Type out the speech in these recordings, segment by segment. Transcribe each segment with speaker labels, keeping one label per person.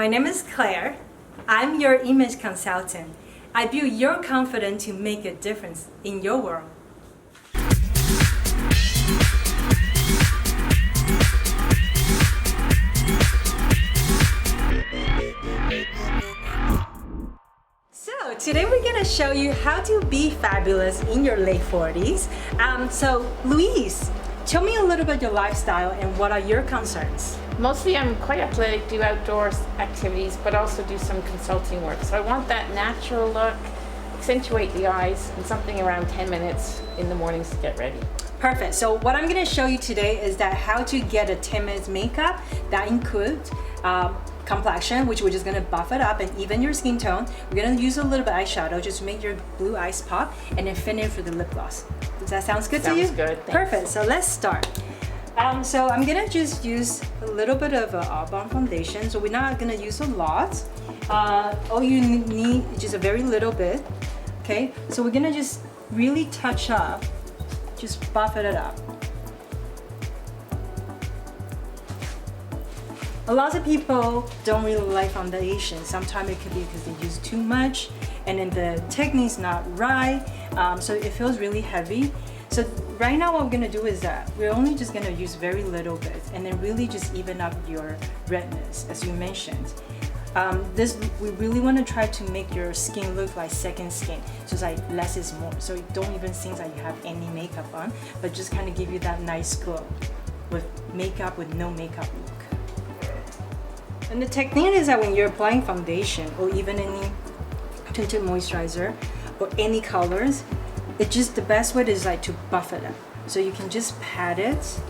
Speaker 1: My name is Claire. I'm your image consultant. I build your confidence to make a difference in your world. So today we're going to show you how to be fabulous in your late 40s. So Louise, tell me a little bit your lifestyle and what are your concerns?
Speaker 2: Mostly I'm quite athletic, do outdoor activities, but also do some consulting work. So I want that natural look, accentuate the eyes, and something around 10 minutes in the mornings to get ready.
Speaker 1: Perfect. So what I'm going to show you today is that how to get a 10 minutes makeup that includes complexion, which we're just going to buff it up and even your skin tone. We're going to use a little bit of eyeshadow just to make your blue eyes pop, and then finish with the lip gloss. Does that sound good to you?
Speaker 2: Sounds good. Thanks.
Speaker 1: Perfect. So let's start. So I'm gonna just use a little bit of a balm foundation. So we're not gonna use a lot. All you need is just a very little bit. Okay. So we're gonna just really touch up, just buff it up. A lot of people don't really like foundation. Sometimes it could be because they use too much, and then the technique's not right. So it feels really heavy. So right now what we're gonna do is that we're only just gonna use very little bit and then really just even up your redness, as you mentioned. We really want to try to make your skin look like second skin. So it's like less is more. So you don't even seem like you have any makeup on, but just kind of give you that nice glow with makeup with no makeup look. And the technique is that when you're applying foundation or even any tinted moisturizer or any colors, it's just the best way is like to buff it up. So you can just pat it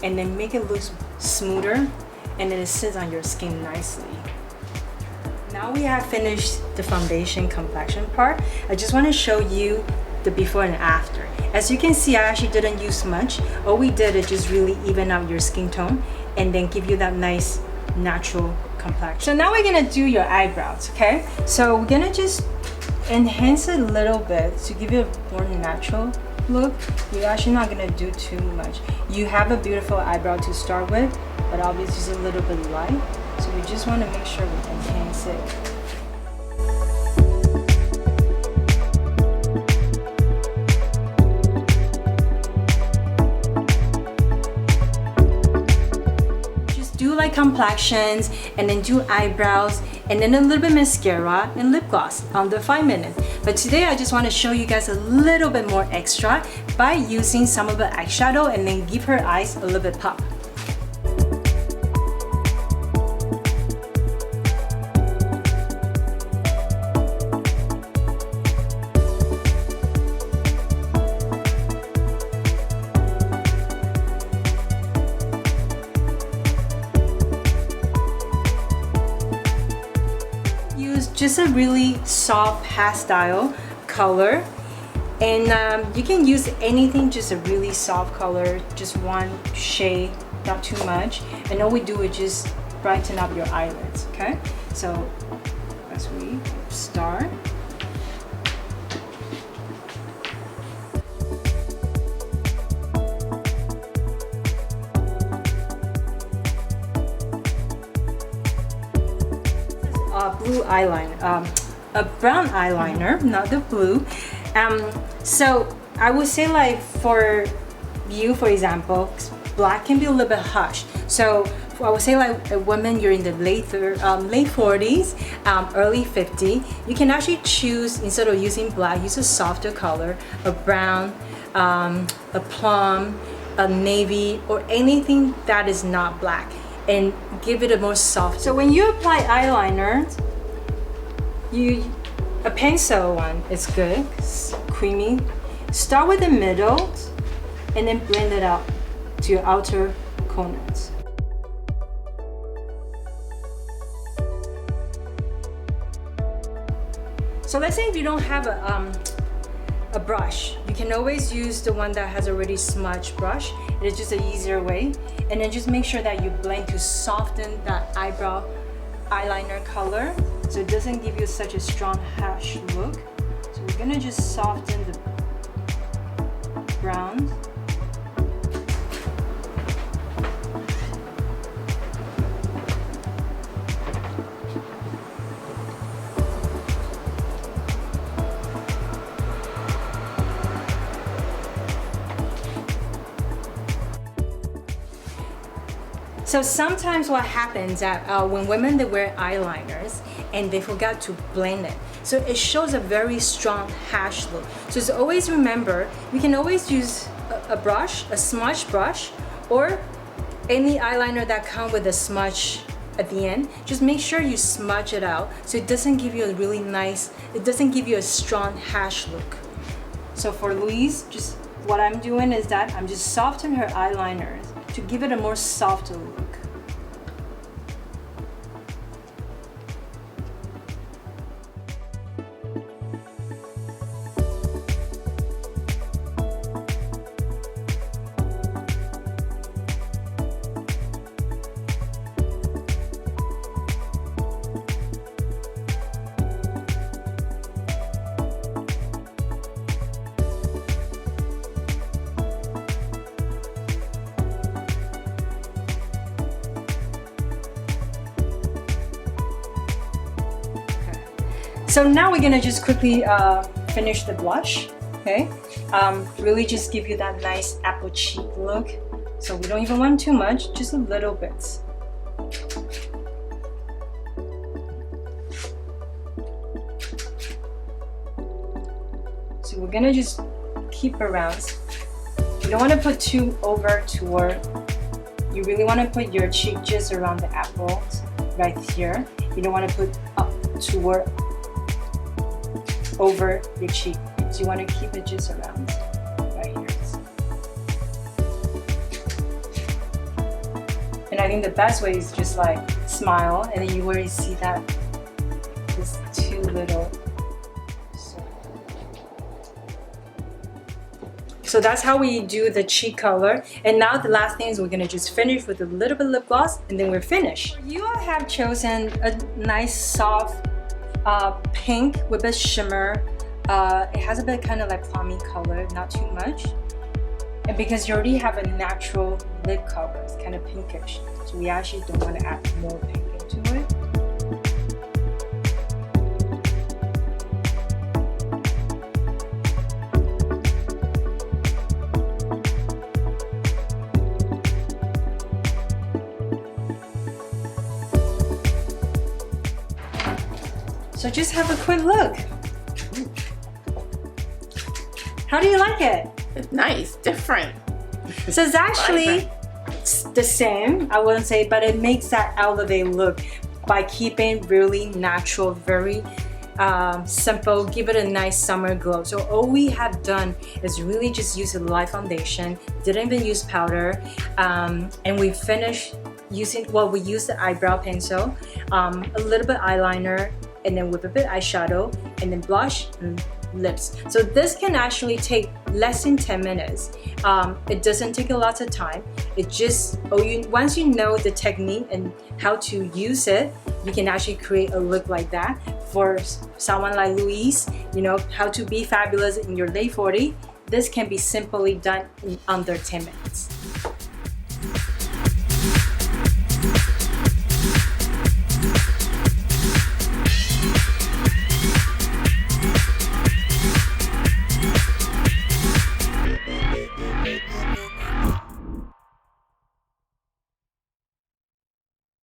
Speaker 1: and then make it look smoother, and then it sits on your skin nicely. Now we have finished the foundation complexion part. I just want to show you the before and after. As you can see, I actually didn't use much. All we did is just really even out your skin tone and then give you that nice natural complexion. So now we're gonna do your eyebrows, okay? So we're gonna just enhance it a little bit to give you a more natural look. You're actually not gonna do too much. You have a beautiful eyebrow to start with, but obviously it's a little bit light. So we just want to make sure we enhance it. Do like complexions and then do eyebrows and then a little bit mascara and lip gloss under 5 minutes. But today I just want to show you guys a little bit more extra by using some of the eyeshadow and then give her eyes a little bit pop. Just a really soft pastel color, and you can use anything, just a really soft color, just one shade, not too much, and all we do is just brighten up your eyelids. Okay, so as we start, blue eyeliner, a brown eyeliner, not the blue. So I would say, like, for you, for example, black can be a little bit harsh. So I would say, like, a woman, you're in the late 40s, early 50, you can actually choose, instead of using black, use a softer color, a brown, a plum, a navy, or anything that is not black, and give it a more soft. So when you apply eyeliner, a pencil one is good, it's creamy. Start with the middle and then blend it out to your outer corners. So let's say if you don't have a brush, you can always use the one that has already smudged brush. It is just an easier way. And then just make sure that you blend to soften that eyeliner color, so it doesn't give you such a strong harsh look. So we're gonna just soften the brown. So sometimes what happens that when women they wear eyeliners and they forgot to blend it, so it shows a very strong hash look. So just always remember, we can always use a brush, a smudge brush, or any eyeliner that comes with a smudge at the end. Just make sure you smudge it out so it doesn't give you a really nice, it doesn't give you a strong hash look. So for Louise, just what I'm doing is that I'm just softening her eyeliners to give it a more softer look. So now we're gonna just quickly finish the blush, okay? Really just give you that nice apple cheek look. So we don't even want too much, just a little bit. So we're gonna just keep around. You don't wanna put too over toward, you really wanna put your cheek just around the apples right here. You don't wanna put up toward over your cheek. So you want to keep it just around right here. And I think the best way is just like smile, and then you already see that this too little. So that's how we do the cheek color. And now the last thing is we're gonna just finish with a little bit of lip gloss, and then we're finished. You have chosen a nice soft pink with a shimmer. It has a bit kind of like plummy color, not too much. And because you already have a natural lip color, it's kind of pinkish. So we actually don't want to add more pink into it. So just have a quick look. How do you like it?
Speaker 2: It's nice, different.
Speaker 1: So it's actually the same, I wouldn't say, but it makes that elevate look by keeping really natural, very simple, give it a nice summer glow. So all we have done is really just use a light foundation, didn't even use powder, and we finished using, well, we used the eyebrow pencil, a little bit eyeliner, and then with a bit eyeshadow, and then blush and lips. So this can actually take less than 10 minutes. It doesn't take a lot of time. It just, once you know the technique and how to use it, you can actually create a look like that. For someone like Louise, you know, how to be fabulous in your late 40s, this can be simply done in under 10 minutes.